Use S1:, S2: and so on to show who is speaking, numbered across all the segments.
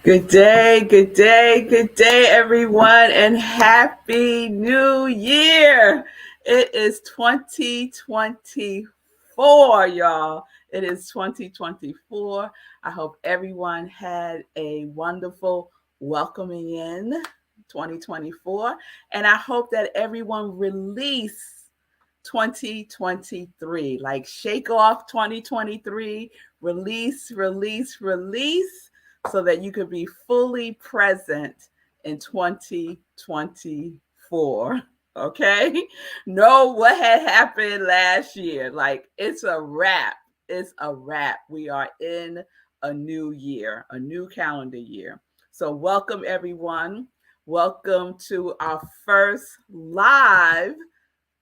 S1: Good day, good day, good day, everyone, and Happy New Year. It is 2024, y'all. It is 2024. I hope everyone had a wonderful welcoming in 2024, and I hope that everyone released 2023, like shake off 2023, release so that you could be fully present in 2024. Okay? Know what had happened last year. Like it's a wrap. It's a wrap. We are in a new year, a new calendar year. So, welcome everyone. Welcome to our first live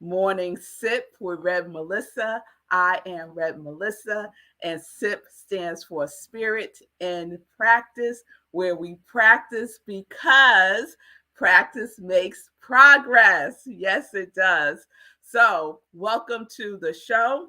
S1: morning sip with Rev Melissa. I am Rev Melissa, and SIP stands for Spirit in Practice, where we practice because practice makes progress. Yes, it does. So, welcome to the show.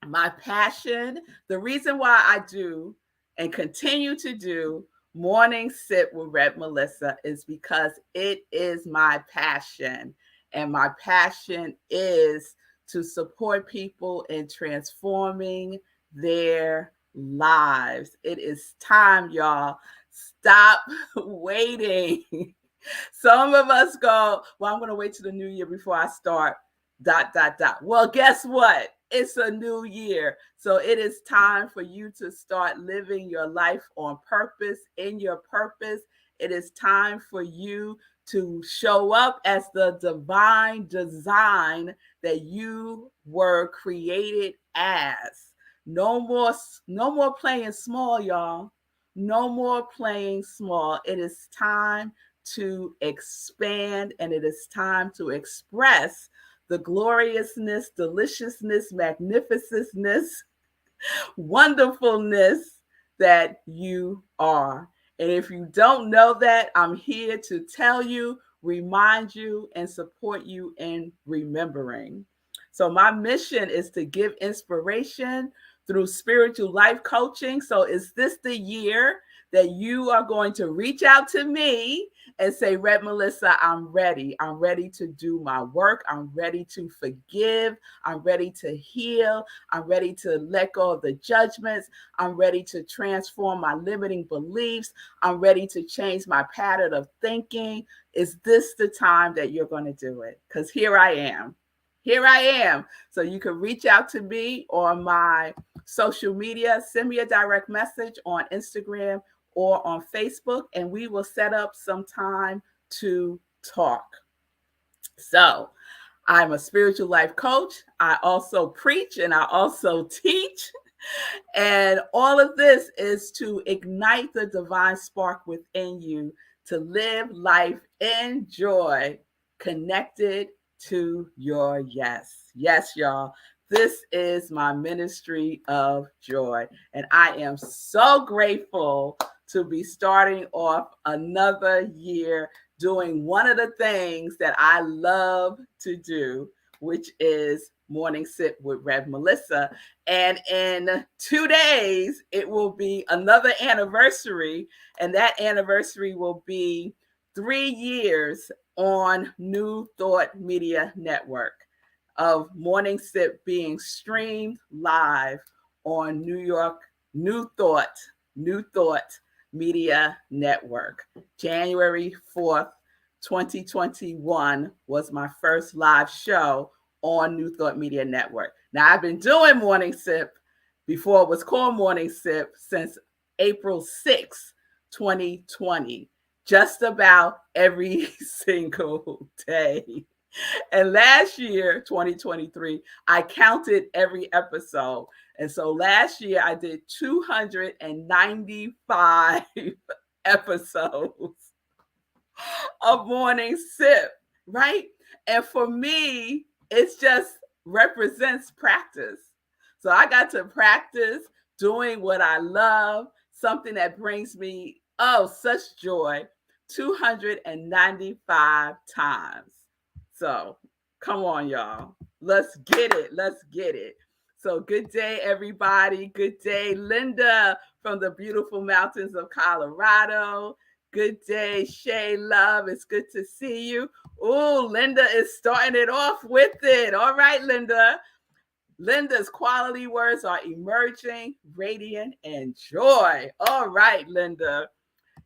S1: My passion, the reason why I do and continue to do Morning Sip with Rev Melissa is because it is my passion. And my passion is to support people in transforming their lives. It is time, y'all. Stop waiting. Some of us go, well, I'm going to wait till the new year before I start. ... Well, guess what? It's a new year. So it is time for you to start living your life on purpose, in your purpose. It is time for you to show up as the divine design that you were created as. No more playing small, y'all. No more playing small. It is time to expand, and it is time to express the gloriousness, deliciousness, magnificentness, wonderfulness that you are. And if you don't know that, I'm here to tell you, remind you, and support you in remembering. So, my mission is to give inspiration through spiritual life coaching. So, is this the year that you are going to reach out to me and say, Red Melissa, I'm ready. I'm ready to do my work. I'm ready to forgive. I'm ready to heal. I'm ready to let go of the judgments. I'm ready to transform my limiting beliefs. I'm ready to change my pattern of thinking. Is this the time that you're going to do it? Because here I am. Here I am. So you can reach out to me on my social media. Send me a direct message on Instagram or on Facebook, and we will set up some time to talk. So, I'm a spiritual life coach. I also preach and I also teach. And all of this is to ignite the divine spark within you to live life in joy, connected to your yes. Yes, y'all. This is my ministry of joy. And I am so grateful to be starting off another year doing one of the things that I love to do, which is Morning Sip with Rev Melissa. And in 2 days, it will be another anniversary. And that anniversary will be 3 years on New Thought Media Network of Morning Sip being streamed live on New Thought Media Network. January 4th, 2021 was my first live show on New Thought Media Network. Now, I've been doing Morning Sip before it was called Morning Sip since April 6th, 2020, just about every single day. And last year, 2023, I counted every episode. And so last year I did 295 episodes of Morning Sip, right? And for me, it's just represents practice. So I got to practice doing what I love, something that brings me, such joy, 295 times. So come on, y'all. Let's get it. Let's get it. So good day, everybody. Good day, Linda from the beautiful mountains of Colorado. Good day, Shay Love. It's good to see you. Oh, Linda is starting it off with it. All right, Linda. Linda's quality words are emerging, radiant, and joy. All right, Linda.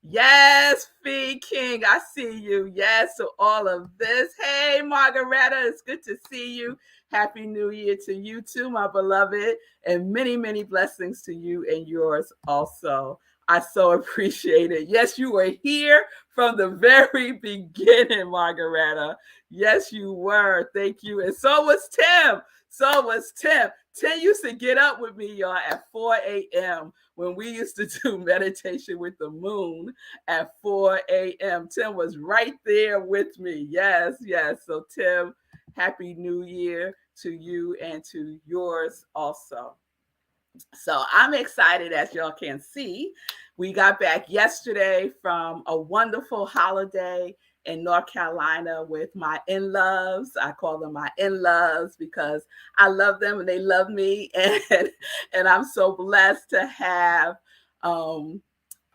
S1: Yes, Fee King, I see you. Yes, to all of this. Hey, Margaretta, it's good to see you. Happy New Year to you too, my beloved, and many, many blessings to you and yours also. I so appreciate it. Yes, you were here from the very beginning, Margaretta. Yes, you were. Thank you. And so was Tim. So was Tim. Tim used to get up with me, y'all, at 4 a.m. when we used to do meditation with the moon at 4 a.m. Tim was right there with me. Yes, yes. So, Tim, Happy New Year to you and to yours also. So I'm excited, as y'all can see. We got back yesterday from a wonderful holiday in North Carolina with my in-laws. I call them my in-laws because I love them and they love me. And I'm so blessed to have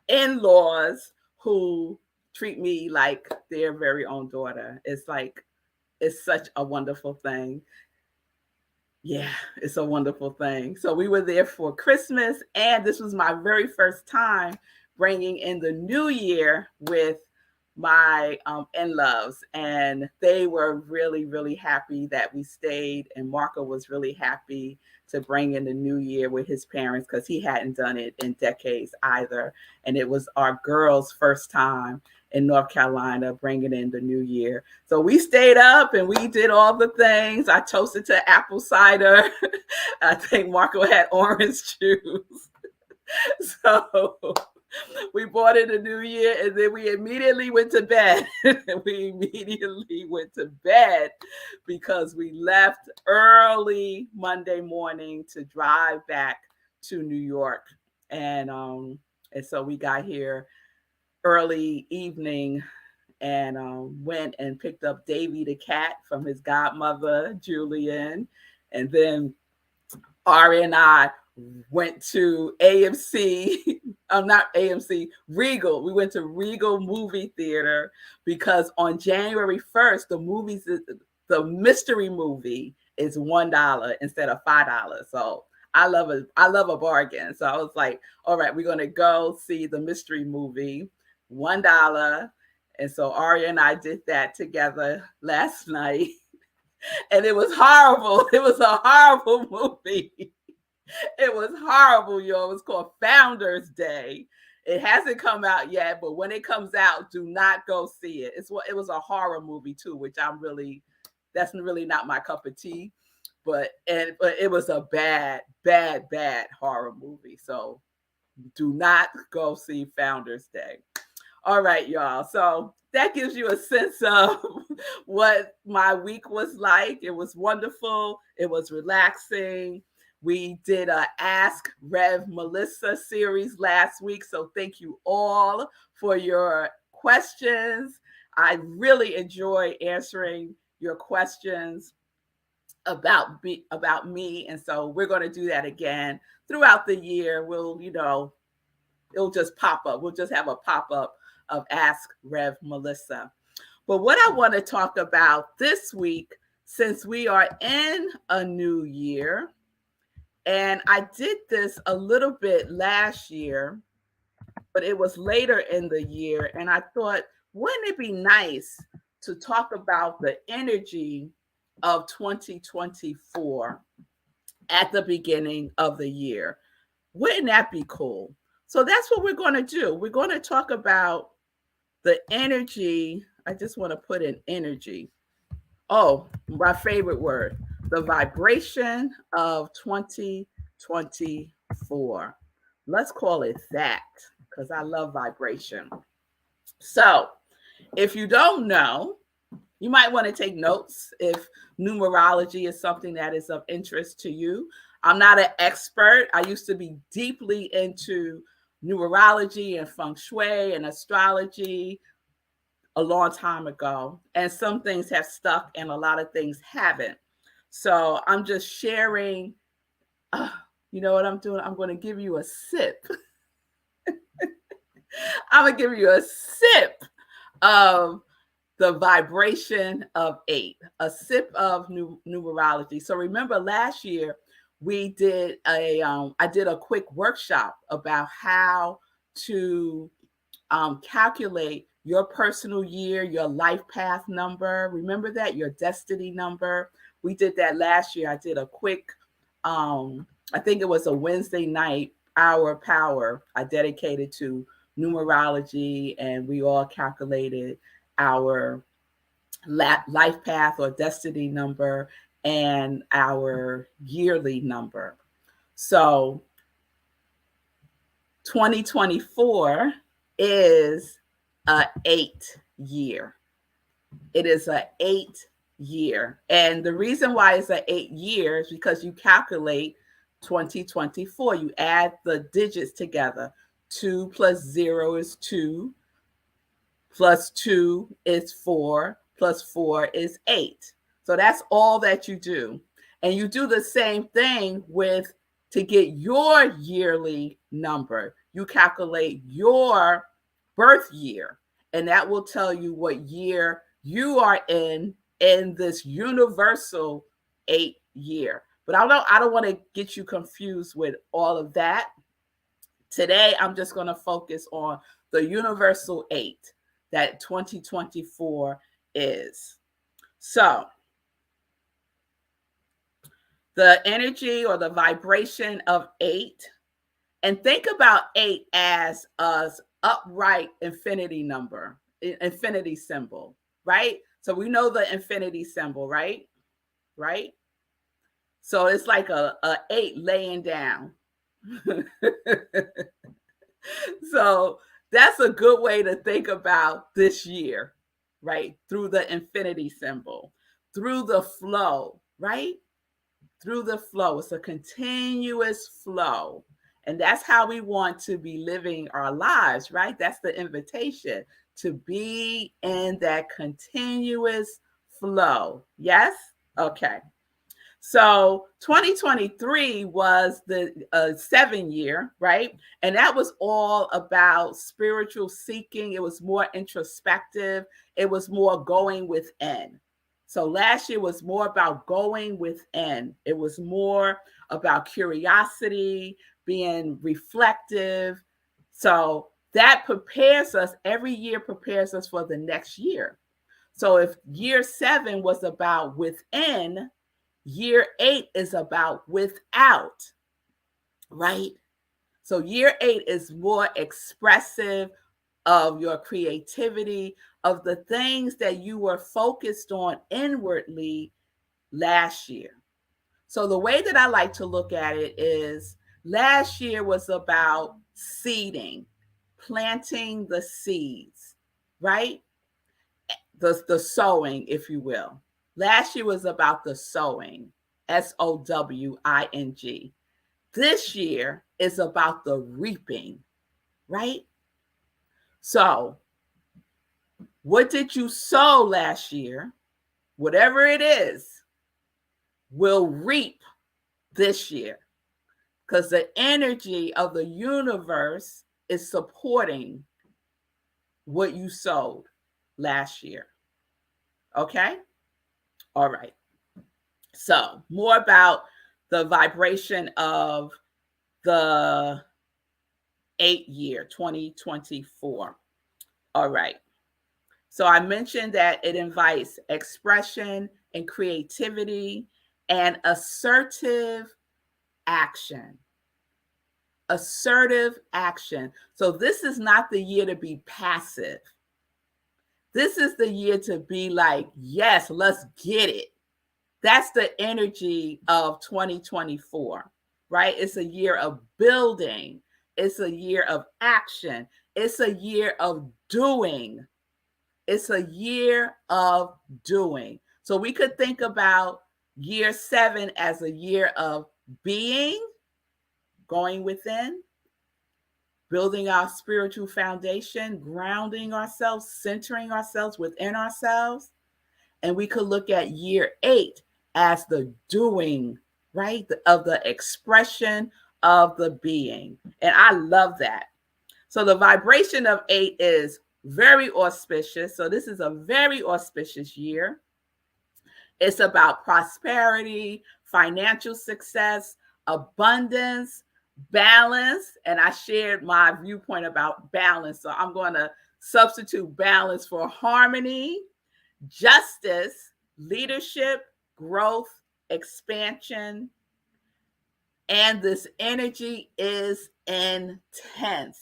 S1: in-laws who treat me like their very own daughter. It's such a wonderful thing. Yeah, it's a wonderful thing. So we were there for Christmas, and this was my very first time bringing in the new year with my in-laws, and they were really, really happy that we stayed. And Marco was really happy to bring in the new year with his parents because he hadn't done it in decades either, and it was our girls' first time in North Carolina bringing in the new year. So we stayed up and we did all the things. I toasted to apple cider. I think Marco had orange juice. So we bought in the new year and then we immediately went to bed. We immediately went to bed because we left early Monday morning to drive back to New York. And so we got here early evening and went and picked up Davy the cat from his godmother, Julian. And then Ari and I went to AMC, not AMC, Regal. We went to Regal Movie Theater because on January 1st, the mystery movie is $1 instead of $5. So I love a bargain. So I was like, all right, we're gonna go see the mystery movie, $1. And so Aria and I did that together last night. And it was horrible. It was a horrible movie. It was horrible, y'all. It was called Founders Day. It hasn't come out yet, but when it comes out, do not go see it. It was a horror movie too, which that's really not my cup of tea. But it was a bad, bad, bad horror movie. So do not go see Founders Day. All right, y'all. So that gives you a sense of what my week was like. It was wonderful. It was relaxing. We did a Ask Rev Melissa series last week. So thank you all for your questions. I really enjoy answering your questions about me. And so we're going to do that again throughout the year. It'll just pop up. We'll just have a pop up of Ask Rev Melissa. But what I want to talk about this week, since we are in a new year, and I did this a little bit last year, but it was later in the year, and I thought, wouldn't it be nice to talk about the energy of 2024 at the beginning of the year? Wouldn't that be cool? So that's what we're going to do. We're going to talk about the energy. I just want to put in energy. Oh, my favorite word, the vibration of 2024. Let's call it that because I love vibration. So if you don't know, you might want to take notes if numerology is something that is of interest to you. I'm not an expert. I used to be deeply into numerology and feng shui and astrology a long time ago. And some things have stuck and a lot of things haven't. So I'm just sharing You know what I'm doing? I'm going to give you a sip. I'm going to give you a sip of the vibration of 8, a sip of numerology. So remember last year we did I did a quick workshop about how to calculate your personal year, your life path number. Remember that, your destiny number. We did that last year. I did a quick, I think it was a Wednesday night hour power I dedicated to numerology, and we all calculated our life path or destiny number and our yearly number. So 2024 is a 8 year. It is a 8 year. And the reason why it's a 8 year is because you calculate 2024. You add the digits together. 2 plus 0 is 2. Plus 2 is 4. Plus 4 is 8. So that's all that you do. And you do the same thing with to get your yearly number. You calculate your birth year, and that will tell you what year you are in this universal 8 year. But I don't want to get you confused with all of that. Today, I'm just going to focus on the universal 8 that 2024 is. So, the energy or the vibration of 8, and think about 8 as an upright infinity number, infinity symbol, right? So we know the infinity symbol, right? Right? So it's like a 8 laying down. So that's a good way to think about this year, right? Through the infinity symbol, through the flow, right? Through the flow. It's a continuous flow. And that's how we want to be living our lives, right? That's the invitation, to be in that continuous flow. Yes? Okay. So 2023 was the 7 year, right? And that was all about spiritual seeking. It was more introspective. It was more going within. So last year was more about going within. It was more about curiosity, being reflective. So that prepares us, every year prepares us for the next year. So if year 7 was about within, year 8 is about without, right? So year 8 is more expressive of your creativity, of the things that you were focused on inwardly last year. So the way that I like to look at it is last year was about seeding, planting the seeds, right? The sowing, if you will. Last year was about the sowing, SOWING. This year is about the reaping, right? So, what did you sow last year? Whatever it is, will reap this year, because the energy of the universe is supporting what you sowed last year. Okay? All right. So, more about the vibration of the 8 year, 2024. All right. So, I mentioned that it invites expression and creativity and assertive action. Assertive action. So, this is not the year to be passive. This is the year to be like, yes, let's get it. That's the energy of 2024, right? It's a year of building. It's a year of action. It's a year of doing. It's a year of doing. So we could think about year 7 as a year of being, going within, building our spiritual foundation, grounding ourselves, centering ourselves within ourselves. And we could look at year 8 as the doing right? Of the expression of the being. And I love that. So the vibration of 8 is very auspicious. So this is a very auspicious year. It's about prosperity, financial success, abundance, balance. And I shared my viewpoint about balance. So I'm going to substitute balance for harmony, justice, leadership, growth, expansion. And this energy is intense.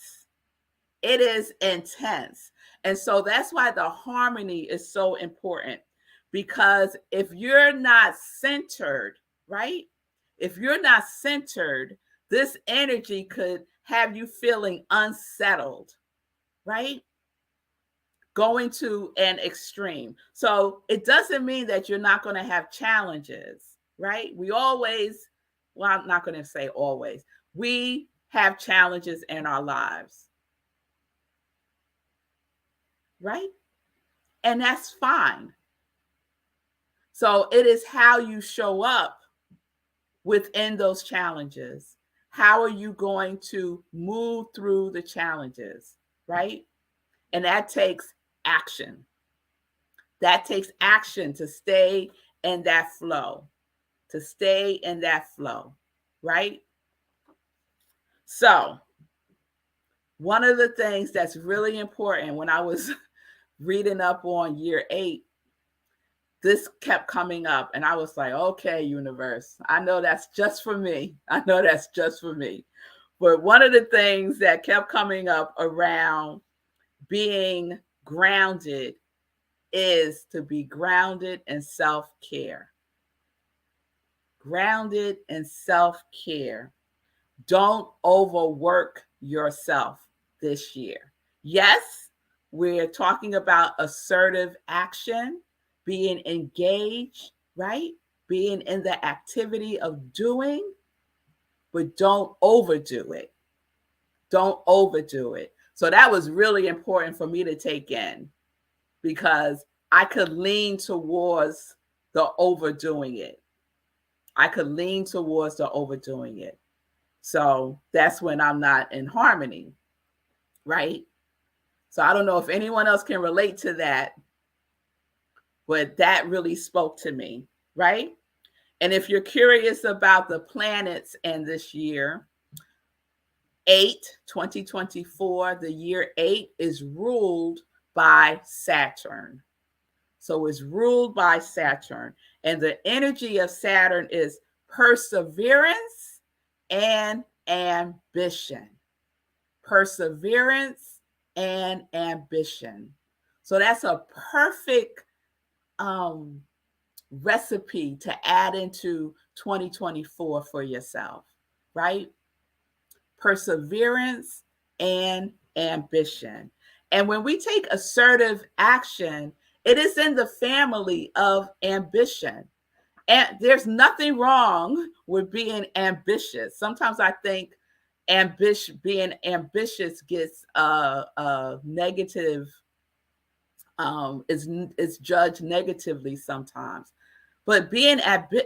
S1: It is intense. And so that's why the harmony is so important. Because if you're not centered, right? If you're not centered, this energy could have you feeling unsettled, right? Going to an extreme. So it doesn't mean that you're not going to have challenges, right? We always, well, I'm not going to say always, we have challenges in our lives, right? And that's fine. So it is how you show up within those challenges. How are you going to move through the challenges, right? And that takes action. That takes action to stay in that flow, to stay in that flow, right? So, one of the things that's really important when I was reading up on year 8, this kept coming up, and I was like, okay, universe, I know that's just for me. I know that's just for me. But one of the things that kept coming up around being grounded is to be grounded in self-care. Grounded in self-care. Don't overwork yourself this year. Yes, we're talking about assertive action, being engaged, right? Being in the activity of doing, but don't overdo it. Don't overdo it. So that was really important for me to take in because I could lean towards the overdoing it. I could lean towards the overdoing it. So that's when I'm not in harmony, right? So I don't know if anyone else can relate to that, but that really spoke to me, right? And if you're curious about the planets in this year, 2024, the year 8 is ruled by Saturn. So it's ruled by Saturn. And the energy of Saturn is perseverance and ambition. Perseverance and ambition. So that's a perfect recipe to add into 2024 for yourself, right? Perseverance and ambition. And when we take assertive action, it is in the family of ambition. And there's nothing wrong with being ambitious. Sometimes I think being ambitious gets a negative, is judged negatively sometimes. But being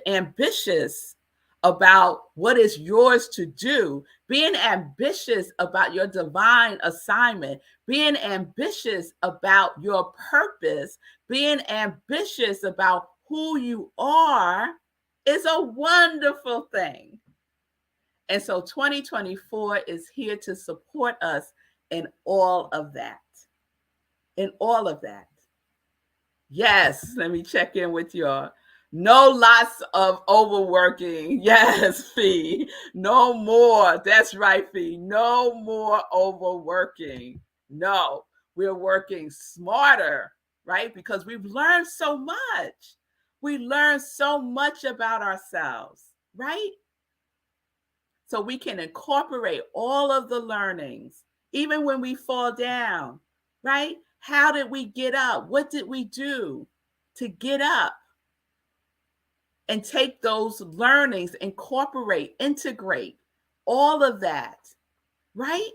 S1: ambitious about what is yours to do, being ambitious about your divine assignment, being ambitious about your purpose, being ambitious about who you are is a wonderful thing. And so 2024 is here to support us in all of that. In all of that. Yes, let me check in with y'all. No lots of overworking. Yes, Fee. No more. That's right, Fee. No more overworking. No, we're working smarter, right? Because we've learned so much. We learned so much about ourselves, right? So we can incorporate all of the learnings, even when we fall down, right? How did we get up? What did we do to get up? And take those learnings, incorporate, integrate, all of that, right?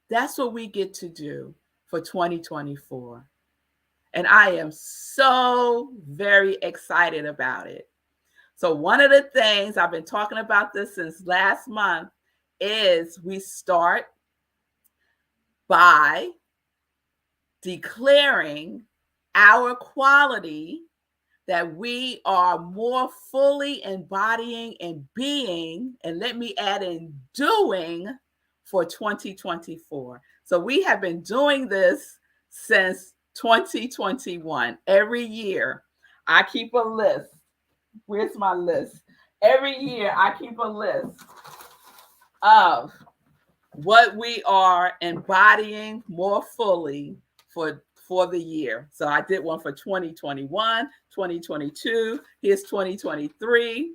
S1: That's what we get to do for 2024. And I am so very excited about it. So one of the things I've been talking about this since last month is we start by declaring our quality that we are more fully embodying and being, and let me add in doing for 2024. So we have been doing this since 2021. Every year, I keep a list. Where's my list? Every year, I keep a list of what we are embodying more fully for the year. So I did one for 2021, 2022. Here's 2023.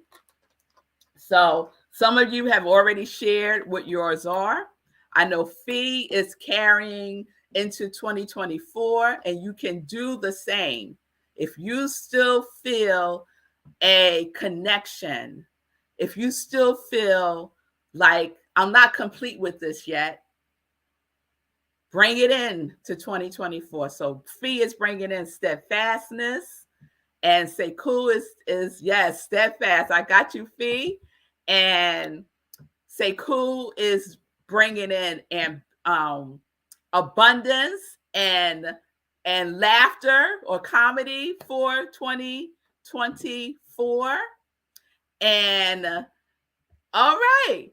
S1: So some of you have already shared what yours are. I know Fee is carrying into 2024, and you can do the same. If you still feel a connection, if you still feel like I'm not complete with this yet, bring it in to 2024. So Fee is bringing in steadfastness, and Sekou is yes, steadfast. I got you, Fee. And Sekou is bringing in abundance and laughter or comedy for 2024. And all right,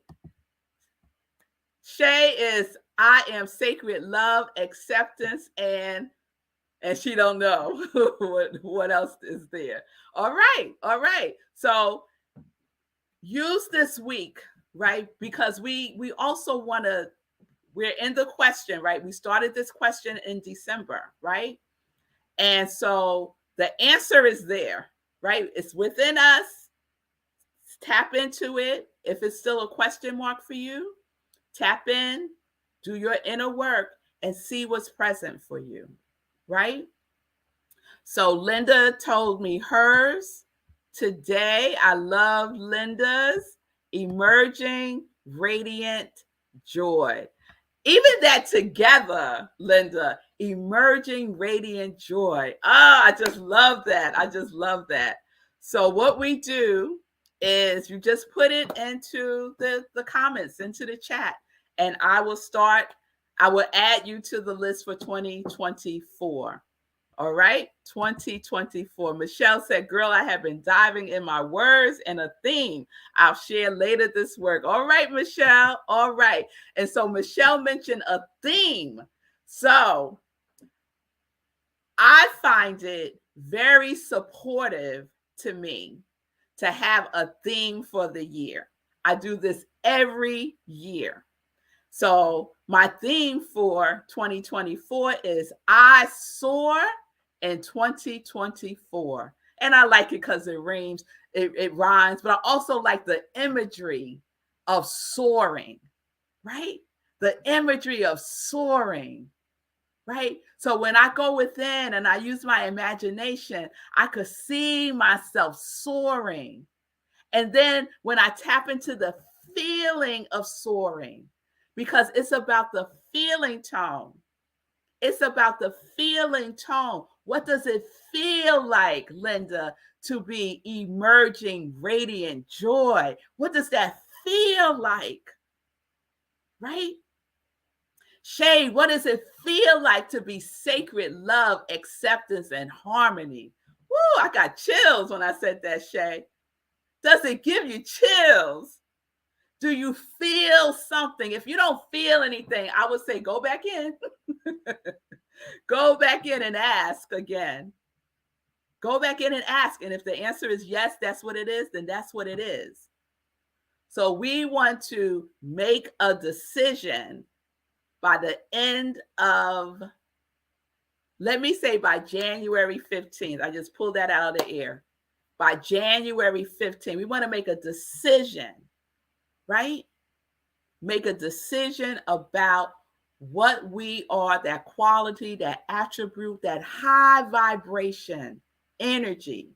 S1: Shay is I am sacred love, acceptance, and she don't know what else is there. All right. So use this week, right? Because we also want to, we're in the question, right? We started this question in December, right? And so the answer is there, right? It's within us. Tap into it. If it's still a question mark for you, tap in, do your inner work, and see what's present for you, right? So Linda told me hers today. I love Linda's emerging radiant joy. Even that together, Linda, emerging radiant joy. I just love that. So what we do is you just put it into the comments, into the chat, and I will add you to the list for 2024. All right, 2024. Michelle said, girl, I have been diving in my words and a theme I'll share later this work. All right, Michelle. All right. And so Michelle mentioned a theme. So I find it very supportive to me to have a theme for the year. I do this every year. So my theme for 2024 is I soar in 2024. And I like it because it rhymes, but I also like the imagery of soaring, right? The imagery of soaring, right? So when I go within and I use my imagination, I could see myself soaring. And then when I tap into the feeling of soaring, because it's about the feeling tone. It's about the feeling tone. What does it feel like, Linda, to be emerging radiant joy? What does that feel like? Right? Shay, what does it feel like to be sacred love, acceptance, and harmony? Woo, I got chills when I said that, Shay. Does it give you chills? Do you feel something? If you don't feel anything, I would say go back in. Go back in and ask again. Go back in and ask. And if the answer is yes, that's what it is, then that's what it is. So we want to make a decision by the end of, let me say by January 15th. I just pulled that out of the air. By January 15th, we want to make a decision, right? Make a decision about what we are, that quality, that attribute, that high vibration energy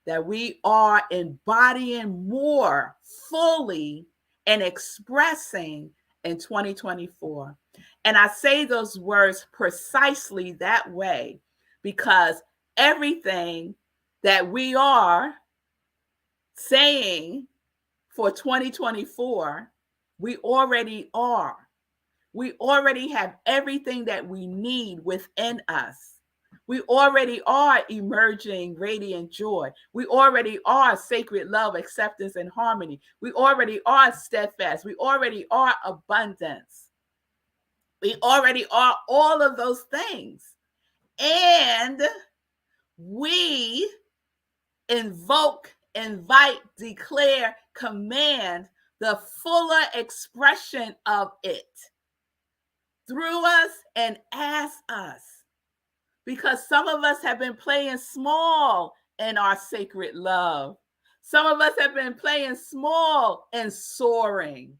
S1: that we are embodying more fully and expressing in 2024. And I say those words precisely that way because everything that we are saying for 2024, we already are. We already have everything that we need within us. We already are emerging radiant joy. We already are sacred love, acceptance, and harmony. We already are steadfast. We already are abundance. We already are all of those things. And we invoke, invite, declare, command the fuller expression of it through us and as us. Because some of us have been playing small in our sacred love. Some of us have been playing small and soaring,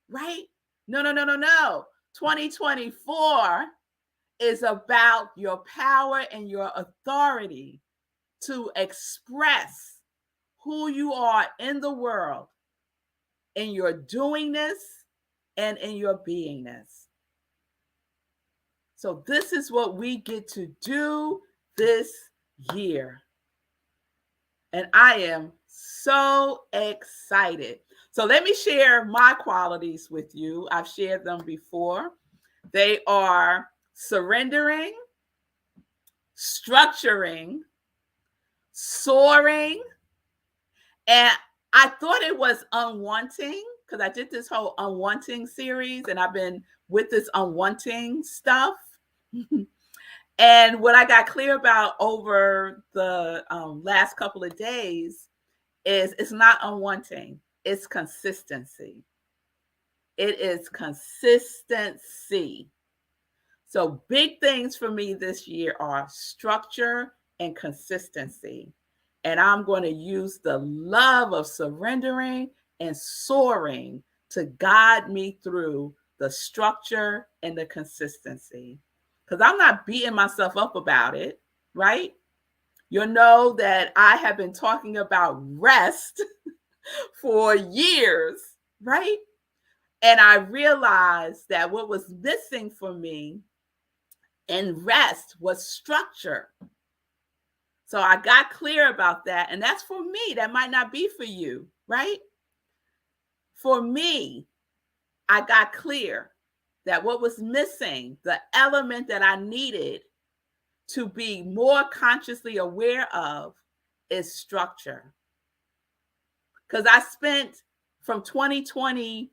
S1: right? No. 2024 is about your power and your authority to express who you are in the world, in your doingness and in your beingness. So this is what we get to do this year. And I am so excited. So let me share my qualities with you. I've shared them before. They are surrendering, structuring, soaring, and I thought it was unwanting because I did this whole unwanting series and I've been with this unwanting stuff. And what I got clear about over the last couple of days is it's not unwanting, it's consistency. It is consistency. So big things for me this year are structure and consistency. And I'm going to use the love of surrendering and soaring to guide me through the structure and the consistency. Because I'm not beating myself up about it, right? You'll know that I have been talking about rest for years, right? And I realized that what was missing for me in rest was structure. So I got clear about that. And that's for me. That might not be for you, right? For me, I got clear that what was missing, the element that I needed to be more consciously aware of, is structure. Because I spent from 2020,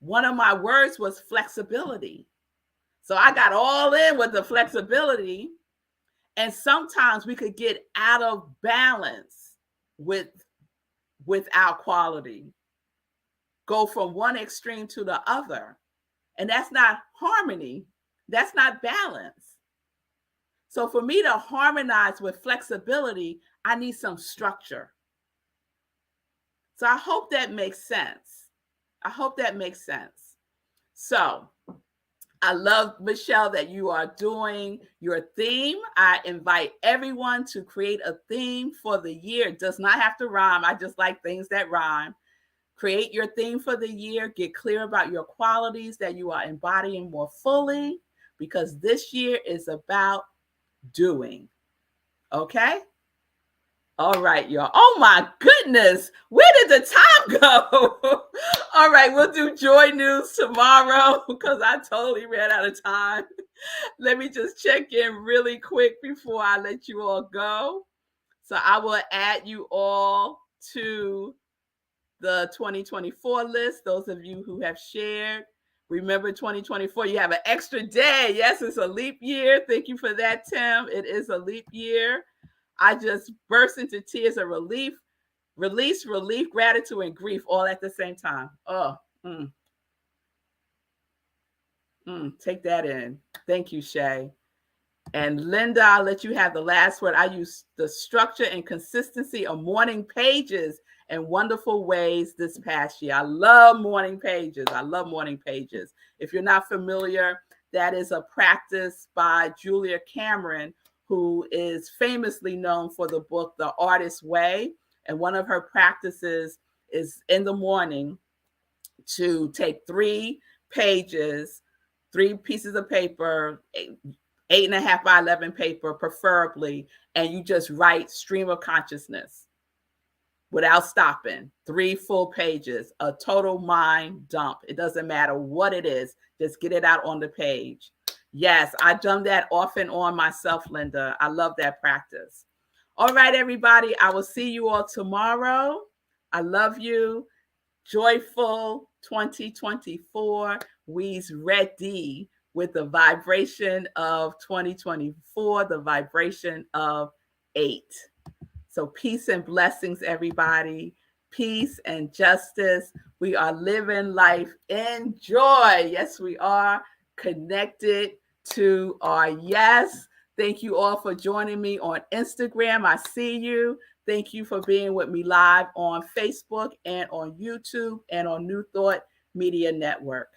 S1: one of my words was flexibility. So I got all in with the flexibility. And sometimes we could get out of balance with our quality, go from one extreme to the other. And that's not harmony. That's not balance. So for me to harmonize with flexibility, I need some structure. So I hope that makes sense. So I love, Michelle, that you are doing your theme. I invite everyone to create a theme for the year. It does not have to rhyme. I just like things that rhyme. Create your theme for the year. Get clear about your qualities that you are embodying more fully, because this year is about doing. Okay? All right, y'all. Oh my goodness. Where did the time go? All right, we'll do joy news tomorrow because I totally ran out of time. Let me just check in really quick before I let you all go. So I will add you all to the 2024 list, those of you who have shared. Remember 2024, you have an extra day. Yes, it's a leap year. Thank you for that, Tim. It is a leap year. I just burst into tears of relief, gratitude, and grief all at the same time. Take that in. Thank you, Shay. And Linda, I'll let you have the last word. I use the structure and consistency of morning pages in wonderful ways this past year. I love morning pages. If you're not familiar, that is a practice by Julia Cameron, who is famously known for the book, The Artist's Way. And one of her practices is in the morning to take 3 pages, 3 pieces of paper, 8.5 by 11 paper, preferably, and you just write stream of consciousness without stopping. 3 full pages, a total mind dump. It doesn't matter what it is, just get it out on the page. Yes, I've done that off and on myself, Linda. I love that practice. All right, everybody, I will see you all tomorrow. I love you. Joyful 2024. We's ready with the vibration of 2024, the vibration of 8. So peace and blessings, everybody. Peace and justice. We are living life in joy. Yes, we are connected to our yes. Thank you all for joining me on Instagram. I see you. Thank you for being with me live on Facebook and on YouTube and on New Thought Media Network.